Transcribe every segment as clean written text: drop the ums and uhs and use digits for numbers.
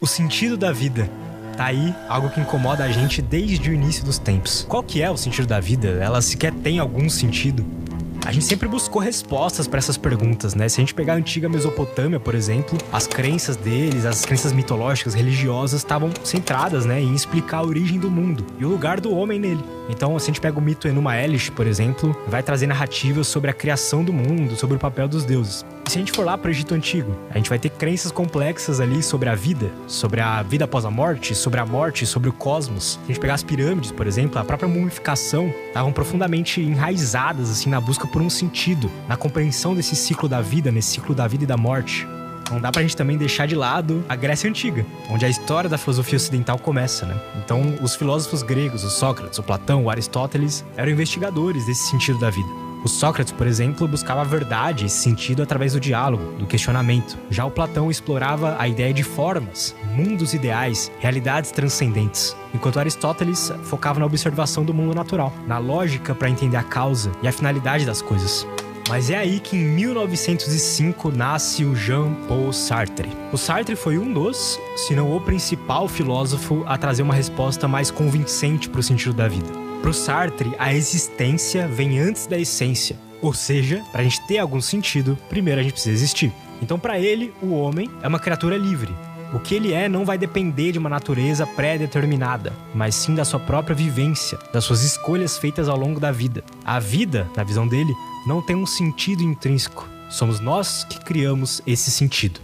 O sentido da vida. Tá aí algo que incomoda a gente desde o início dos tempos. Qual que é o sentido da vida? Ela sequer tem algum sentido? A gente sempre buscou respostas para essas perguntas, né? Se a gente pegar a antiga Mesopotâmia, por exemplo, as crenças deles, as crenças mitológicas, religiosas, estavam centradas, né, em explicar a origem do mundo e o lugar do homem nele. Então, se a gente pega o mito Enuma Elish, por exemplo, vai trazer narrativas sobre a criação do mundo, sobre o papel dos deuses. E se a gente for lá para o Egito Antigo, a gente vai ter crenças complexas ali sobre a vida após a morte, sobre o cosmos. Se a gente pegar as pirâmides, por exemplo, a própria mumificação, estavam profundamente enraizadas assim na busca por um sentido, na compreensão desse ciclo da vida, nesse ciclo da vida e da morte. Não dá pra gente também deixar de lado a Grécia Antiga, onde a história da filosofia ocidental começa, né? Então, os filósofos gregos, o Sócrates, o Platão, o Aristóteles, eram investigadores desse sentido da vida. O Sócrates, por exemplo, buscava a verdade, esse sentido através do diálogo, do questionamento. Já o Platão explorava a ideia de formas, mundos ideais, realidades transcendentes. Enquanto Aristóteles focava na observação do mundo natural, na lógica para entender a causa e a finalidade das coisas. Mas é aí que em 1905 nasce o Jean-Paul Sartre. O Sartre foi um dos, se não o principal filósofo a trazer uma resposta mais convincente para o sentido da vida. Para o Sartre, a existência vem antes da essência. Ou seja, para a gente ter algum sentido, primeiro a gente precisa existir. Então, para ele, o homem é uma criatura livre. O que ele é não vai depender de uma natureza pré-determinada, mas sim da sua própria vivência, das suas escolhas feitas ao longo da vida. A vida, na visão dele, não tem um sentido intrínseco. Somos nós que criamos esse sentido.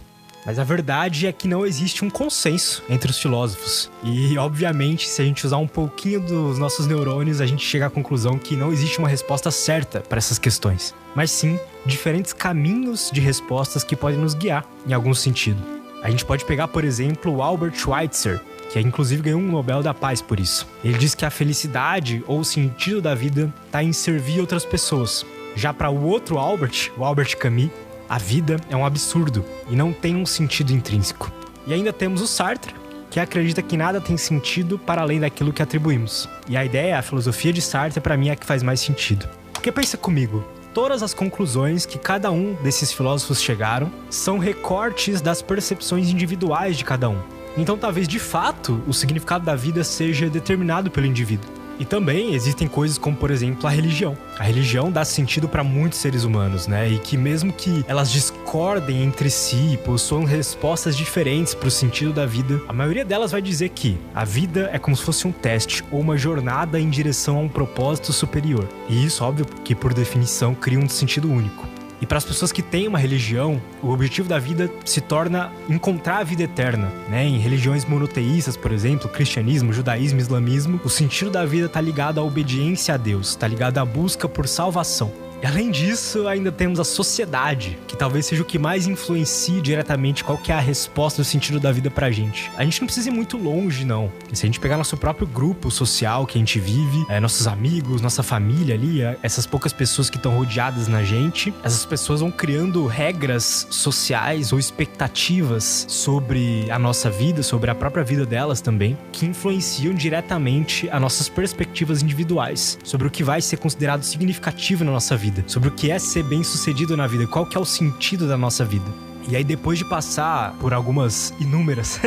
Mas a verdade é que não existe um consenso entre os filósofos. E, obviamente, se a gente usar um pouquinho dos nossos neurônios, a gente chega à conclusão que não existe uma resposta certa para essas questões. Mas sim, diferentes caminhos de respostas que podem nos guiar em algum sentido. A gente pode pegar, por exemplo, o Albert Schweitzer, que inclusive ganhou um Nobel da Paz por isso. Ele diz que a felicidade ou o sentido da vida está em servir outras pessoas. Já para o outro Albert, o Albert Camus, a vida é um absurdo e não tem um sentido intrínseco. E ainda temos o Sartre, que acredita que nada tem sentido para além daquilo que atribuímos. E a ideia, a filosofia de Sartre, para mim é a que faz mais sentido. Porque pensa comigo, todas as conclusões que cada um desses filósofos chegaram são recortes das percepções individuais de cada um. Então talvez de fato o significado da vida seja determinado pelo indivíduo. E também existem coisas como, por exemplo, a religião. A religião dá sentido para muitos seres humanos, né? E que mesmo que elas discordem entre si, possuam respostas diferentes para o sentido da vida, a maioria delas vai dizer que a vida é como se fosse um teste ou uma jornada em direção a um propósito superior. E isso, óbvio, que por definição cria um sentido único. E para as pessoas que têm uma religião, o objetivo da vida se torna encontrar a vida eterna, né? Em religiões monoteístas, por exemplo, cristianismo, judaísmo, islamismo, o sentido da vida está ligado à obediência a Deus, está ligado à busca por salvação. E além disso, ainda temos a sociedade, que talvez seja o que mais influencie diretamente qual que é a resposta do sentido da vida pra gente. A gente não precisa ir muito longe, não. Se a gente pegar nosso próprio grupo social que a gente vive, nossos amigos, nossa família ali, essas poucas pessoas que estão rodeadas na gente, essas pessoas vão criando regras sociais ou expectativas sobre a nossa vida, sobre a própria vida delas também, que influenciam diretamente as nossas perspectivas individuais, sobre o que vai ser considerado significativo na nossa vida, sobre o que é ser bem-sucedido na vida, qual que é o sentido da nossa vida. E aí, depois de passar por algumas inúmeras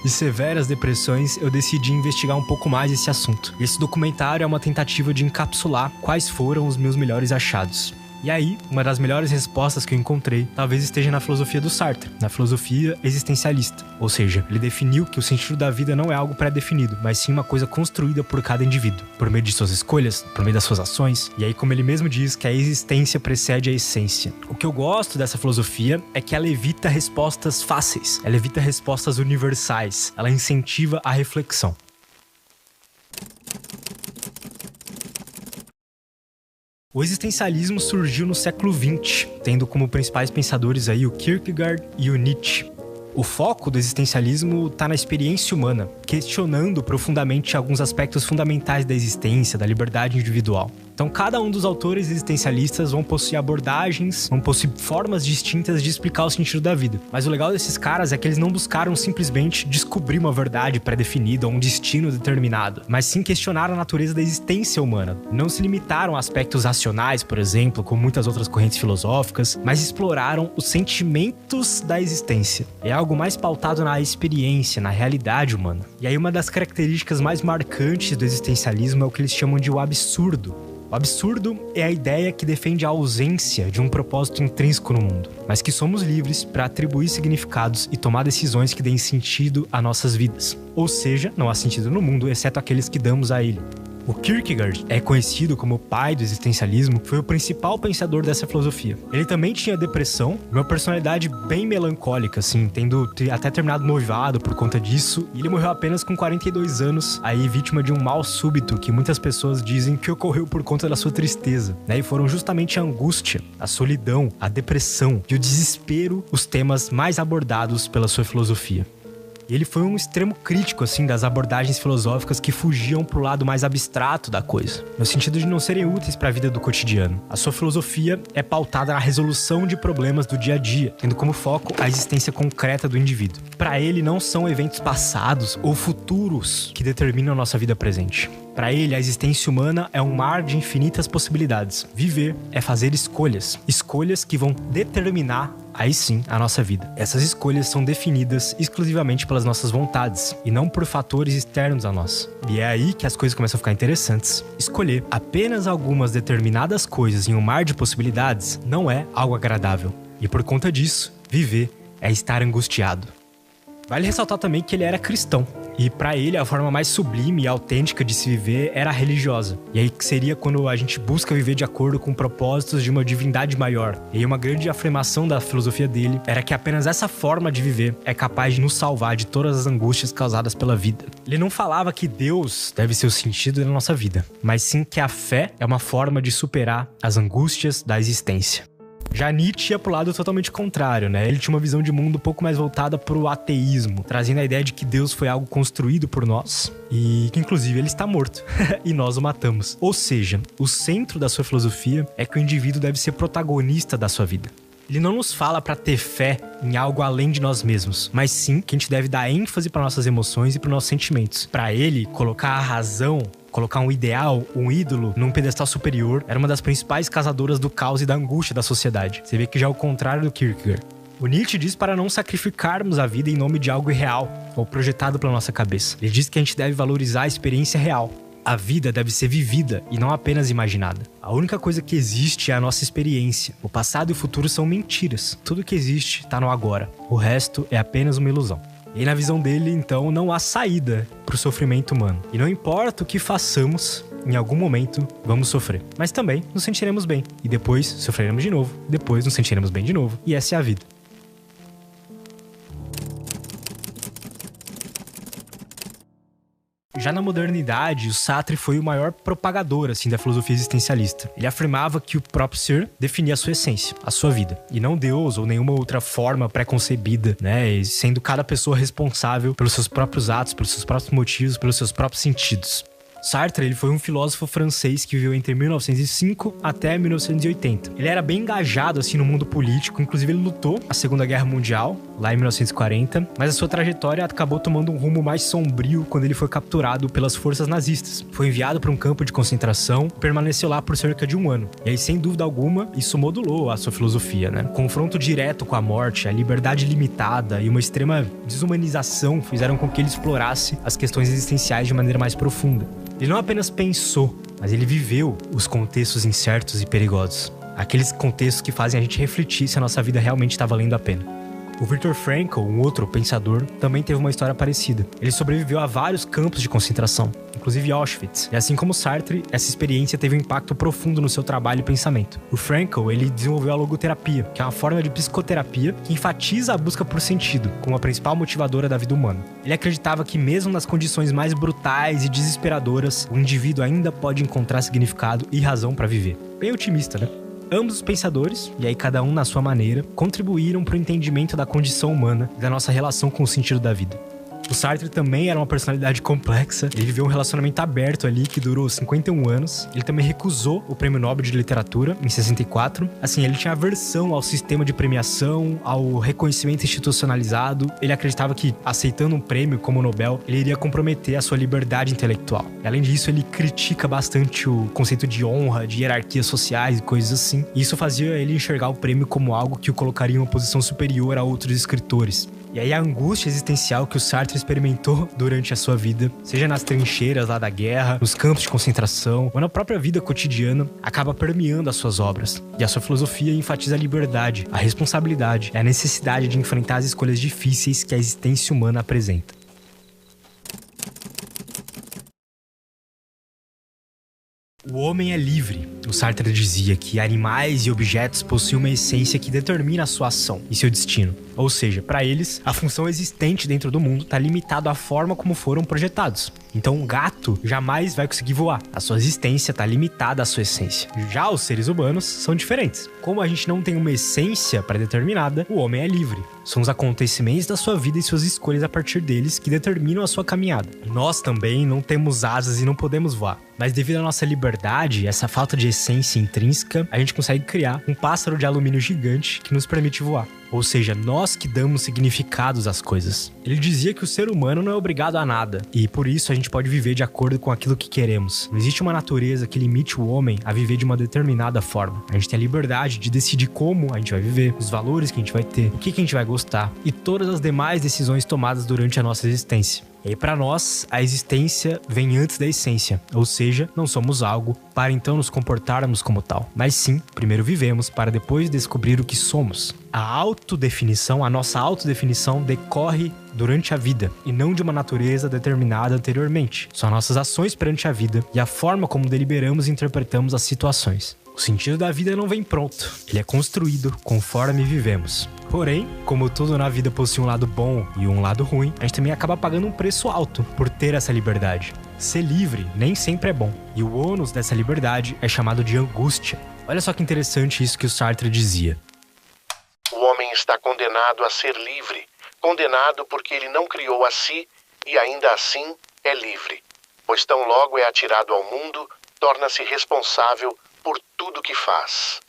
e severas depressões, eu decidi investigar um pouco mais esse assunto. Esse documentário é uma tentativa de encapsular quais foram os meus melhores achados. E aí, uma das melhores respostas que eu encontrei talvez esteja na filosofia do Sartre, na filosofia existencialista. Ou seja, ele definiu que o sentido da vida não é algo pré-definido, mas sim uma coisa construída por cada indivíduo, por meio de suas escolhas, por meio das suas ações. E aí, como ele mesmo diz, que a existência precede a essência. O que eu gosto dessa filosofia é que ela evita respostas fáceis, ela evita respostas universais, ela incentiva a reflexão. O existencialismo surgiu no século XX, tendo como principais pensadores aí o Kierkegaard e o Nietzsche. O foco do existencialismo está na experiência humana, questionando profundamente alguns aspectos fundamentais da existência, da liberdade individual. Então, cada um dos autores existencialistas vão possuir abordagens, vão possuir formas distintas de explicar o sentido da vida. Mas o legal desses caras é que eles não buscaram simplesmente descobrir uma verdade pré-definida ou um destino determinado, mas sim questionaram a natureza da existência humana. Não se limitaram a aspectos racionais, por exemplo, como muitas outras correntes filosóficas, mas exploraram os sentimentos da existência. É algo mais pautado na experiência, na realidade humana. E aí uma das características mais marcantes do existencialismo é o que eles chamam de o absurdo. O absurdo é a ideia que defende a ausência de um propósito intrínseco no mundo, mas que somos livres para atribuir significados e tomar decisões que deem sentido a nossas vidas. Ou seja, não há sentido no mundo, exceto aqueles que damos a ele. O Kierkegaard é conhecido como o pai do existencialismo, foi o principal pensador dessa filosofia. Ele também tinha depressão, uma personalidade bem melancólica, assim, tendo até terminado noivado por conta disso, e ele morreu apenas com 42 anos, aí vítima de um mal súbito que muitas pessoas dizem que ocorreu por conta da sua tristeza, né? E foram justamente a angústia, a solidão, a depressão e o desespero os temas mais abordados pela sua filosofia. E ele foi um extremo crítico, assim, das abordagens filosóficas que fugiam pro lado mais abstrato da coisa, no sentido de não serem úteis para a vida do cotidiano. A sua filosofia é pautada na resolução de problemas do dia a dia, tendo como foco a existência concreta do indivíduo. Para ele, não são eventos passados ou futuros que determinam a nossa vida presente. Para ele, a existência humana é um mar de infinitas possibilidades. Viver é fazer escolhas. Escolhas que vão determinar, aí sim, a nossa vida. Essas escolhas são definidas exclusivamente pelas nossas vontades e não por fatores externos a nós. E é aí que as coisas começam a ficar interessantes. Escolher apenas algumas determinadas coisas em um mar de possibilidades não é algo agradável. E por conta disso, viver é estar angustiado. Vale ressaltar também que ele era cristão. E para ele, a forma mais sublime e autêntica de se viver era a religiosa. E aí que seria quando a gente busca viver de acordo com propósitos de uma divindade maior. E aí uma grande afirmação da filosofia dele era que apenas essa forma de viver é capaz de nos salvar de todas as angústias causadas pela vida. Ele não falava que Deus deve ser o sentido da nossa vida, mas sim que a fé é uma forma de superar as angústias da existência. Já Nietzsche ia pro lado totalmente contrário, né? Ele tinha uma visão de mundo um pouco mais voltada pro ateísmo, trazendo a ideia de que Deus foi algo construído por nós e que, inclusive, ele está morto e nós o matamos. Ou seja, o centro da sua filosofia é que o indivíduo deve ser protagonista da sua vida. Ele não nos fala para ter fé em algo além de nós mesmos, mas sim que a gente deve dar ênfase para nossas emoções e para nossos sentimentos. Para ele, colocar a razão, colocar um ideal, um ídolo, num pedestal superior, era uma das principais causadoras do caos e da angústia da sociedade. Você vê que já é o contrário do Kierkegaard. O Nietzsche diz para não sacrificarmos a vida em nome de algo irreal ou projetado pela nossa cabeça. Ele diz que a gente deve valorizar a experiência real. A vida deve ser vivida e não apenas imaginada. A única coisa que existe é a nossa experiência. O passado e o futuro são mentiras. Tudo que existe está no agora. O resto é apenas uma ilusão. E na visão dele, então, não há saída para o sofrimento humano. E não importa o que façamos, em algum momento vamos sofrer. Mas também nos sentiremos bem. E depois sofreremos de novo. Depois nos sentiremos bem de novo. E essa é a vida. Já na modernidade, o Sartre foi o maior propagador assim, da filosofia existencialista. Ele afirmava que o próprio ser definia a sua essência, a sua vida, e não Deus ou nenhuma outra forma pré-concebida, né? Sendo cada pessoa responsável pelos seus próprios atos, pelos seus próprios motivos, pelos seus próprios sentidos. Sartre, ele foi um filósofo francês que viveu entre 1905 até 1980. Ele era bem engajado assim no mundo político, inclusive ele lutou na Segunda Guerra Mundial, lá em 1940, mas a sua trajetória acabou tomando um rumo mais sombrio quando ele foi capturado pelas forças nazistas. Foi enviado para um campo de concentração e permaneceu lá por cerca de um ano. E aí, sem dúvida alguma, isso modulou a sua filosofia, né? O confronto direto com a morte, a liberdade limitada e uma extrema desumanização fizeram com que ele explorasse as questões existenciais de maneira mais profunda. Ele não apenas pensou, mas ele viveu os contextos incertos e perigosos. Aqueles contextos que fazem a gente refletir se a nossa vida realmente está valendo a pena. O Viktor Frankl, um outro pensador, também teve uma história parecida. Ele sobreviveu a vários campos de concentração, inclusive Auschwitz. E assim como Sartre, essa experiência teve um impacto profundo no seu trabalho e pensamento. O Frankl, ele desenvolveu a logoterapia, que é uma forma de psicoterapia que enfatiza a busca por sentido, como a principal motivadora da vida humana. Ele acreditava que mesmo nas condições mais brutais e desesperadoras, o indivíduo ainda pode encontrar significado e razão para viver. Bem otimista, né? Ambos os pensadores, e aí cada um na sua maneira, contribuíram para o entendimento da condição humana e da nossa relação com o sentido da vida. O Sartre também era uma personalidade complexa. Ele viveu um relacionamento aberto ali que durou 51 anos. Ele também recusou o Prêmio Nobel de Literatura em 64. Assim, ele tinha aversão ao sistema de premiação, ao reconhecimento institucionalizado. Ele acreditava que, aceitando um prêmio como o Nobel, ele iria comprometer a sua liberdade intelectual. Além disso, ele critica bastante o conceito de honra, de hierarquias sociais e coisas assim. E isso fazia ele enxergar o prêmio como algo que o colocaria em uma posição superior a outros escritores. E aí a angústia existencial que o Sartre experimentou durante a sua vida, seja nas trincheiras lá da guerra, nos campos de concentração, ou na própria vida cotidiana, acaba permeando as suas obras. E a sua filosofia enfatiza a liberdade, a responsabilidade e a necessidade de enfrentar as escolhas difíceis que a existência humana apresenta. O homem é livre. O Sartre dizia que animais e objetos possuem uma essência que determina a sua ação e seu destino. Ou seja, para eles, a função existente dentro do mundo está limitada à forma como foram projetados. Então um gato jamais vai conseguir voar. A sua existência está limitada à sua essência. Já os seres humanos são diferentes. Como a gente não tem uma essência pré-determinada, o homem é livre. São os acontecimentos da sua vida e suas escolhas a partir deles que determinam a sua caminhada. Nós também não temos asas e não podemos voar. Mas devido à nossa liberdade, essa falta de essência intrínseca, a gente consegue criar um pássaro de alumínio gigante que nos permite voar. Ou seja, nós que damos significados às coisas. Ele dizia que o ser humano não é obrigado a nada, e por isso a gente pode viver de acordo com aquilo que queremos. Não existe uma natureza que limite o homem a viver de uma determinada forma. A gente tem a liberdade de decidir como a gente vai viver, os valores que a gente vai ter, o que a gente vai gostar, e todas as demais decisões tomadas durante a nossa existência. E aí, para nós, a existência vem antes da essência, ou seja, não somos algo para então nos comportarmos como tal. Mas sim, primeiro vivemos para depois descobrir o que somos. A nossa autodefinição decorre durante a vida e não de uma natureza determinada anteriormente. São nossas ações perante a vida e a forma como deliberamos e interpretamos as situações. O sentido da vida não vem pronto, ele é construído conforme vivemos. Porém, como tudo na vida possui um lado bom e um lado ruim, a gente também acaba pagando um preço alto por ter essa liberdade. Ser livre nem sempre é bom, e o ônus dessa liberdade é chamado de angústia. Olha só que interessante isso que o Sartre dizia. O homem está condenado a ser livre, condenado porque ele não criou a si e ainda assim é livre, pois tão logo é atirado ao mundo, torna-se responsável por tudo que faz.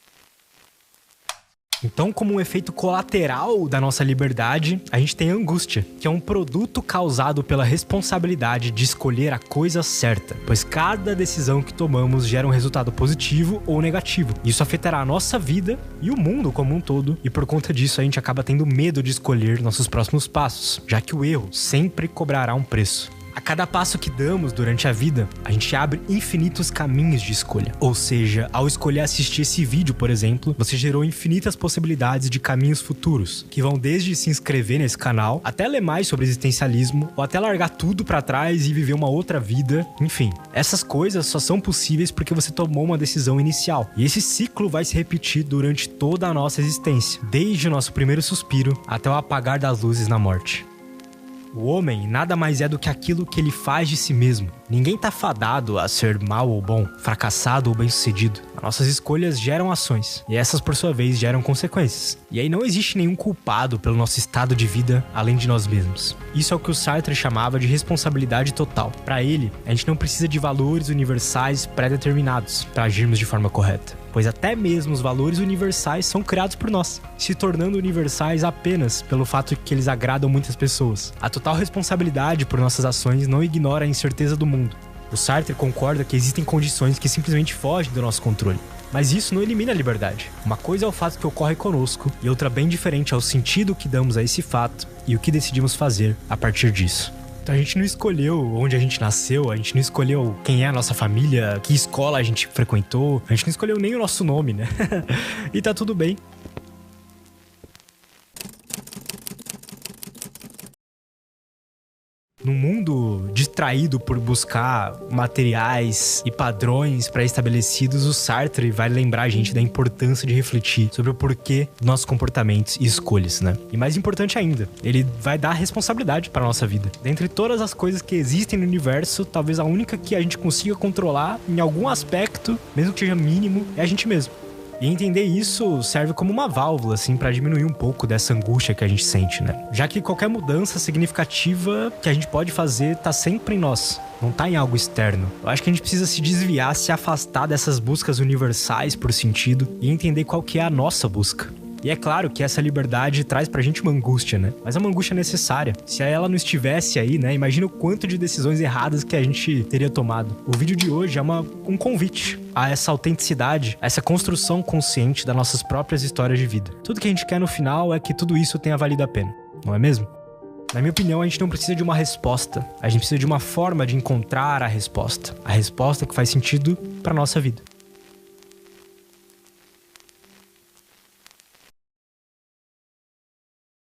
Então, como um efeito colateral da nossa liberdade, a gente tem a angústia, que é um produto causado pela responsabilidade de escolher a coisa certa, pois cada decisão que tomamos gera um resultado positivo ou negativo. Isso afetará a nossa vida e o mundo como um todo, e por conta disso a gente acaba tendo medo de escolher nossos próximos passos, já que o erro sempre cobrará um preço. A cada passo que damos durante a vida, a gente abre infinitos caminhos de escolha. Ou seja, ao escolher assistir esse vídeo, por exemplo, você gerou infinitas possibilidades de caminhos futuros, que vão desde se inscrever nesse canal, até ler mais sobre existencialismo, ou até largar tudo pra trás e viver uma outra vida. Enfim, essas coisas só são possíveis porque você tomou uma decisão inicial. E esse ciclo vai se repetir durante toda a nossa existência, desde o nosso primeiro suspiro até o apagar das luzes na morte. O homem nada mais é do que aquilo que ele faz de si mesmo. Ninguém tá fadado a ser mal ou bom, fracassado ou bem-sucedido. As nossas escolhas geram ações, e essas, por sua vez, geram consequências. E aí não existe nenhum culpado pelo nosso estado de vida além de nós mesmos. Isso é o que o Sartre chamava de responsabilidade total. Para ele, a gente não precisa de valores universais pré-determinados para agirmos de forma correta, pois até mesmo os valores universais são criados por nós, se tornando universais apenas pelo fato de que eles agradam muitas pessoas. A total responsabilidade por nossas ações não ignora a incerteza do mundo. O Sartre concorda que existem condições que simplesmente fogem do nosso controle, mas isso não elimina a liberdade. Uma coisa é o fato que ocorre conosco, e outra bem diferente é o sentido que damos a esse fato e o que decidimos fazer a partir disso. Então a gente não escolheu onde a gente nasceu, a gente não escolheu quem é a nossa família, que escola a gente frequentou, a gente não escolheu nem o nosso nome, né? E tá tudo bem. Num mundo distraído por buscar materiais e padrões pré-estabelecidos, o Sartre vai lembrar a gente da importância de refletir sobre o porquê dos nossos comportamentos e escolhas, né? E mais importante ainda, ele vai dar responsabilidade para nossa vida. Dentre todas as coisas que existem no universo, talvez a única que a gente consiga controlar em algum aspecto, mesmo que seja mínimo, é a gente mesmo. E entender isso serve como uma válvula, assim, pra diminuir um pouco dessa angústia que a gente sente, né? Já que qualquer mudança significativa que a gente pode fazer tá sempre em nós, não tá em algo externo. Eu acho que a gente precisa se desviar, se afastar dessas buscas universais por sentido e entender qual que é a nossa busca. E é claro que essa liberdade traz pra gente uma angústia, né? Mas é uma angústia necessária. Se ela não estivesse aí, né? Imagina o quanto de decisões erradas que a gente teria tomado. O vídeo de hoje é um convite a essa autenticidade, a essa construção consciente das nossas próprias histórias de vida. Tudo que a gente quer no final é que tudo isso tenha valido a pena, não é mesmo? Na minha opinião, a gente não precisa de uma resposta. A gente precisa de uma forma de encontrar a resposta. A resposta que faz sentido pra nossa vida.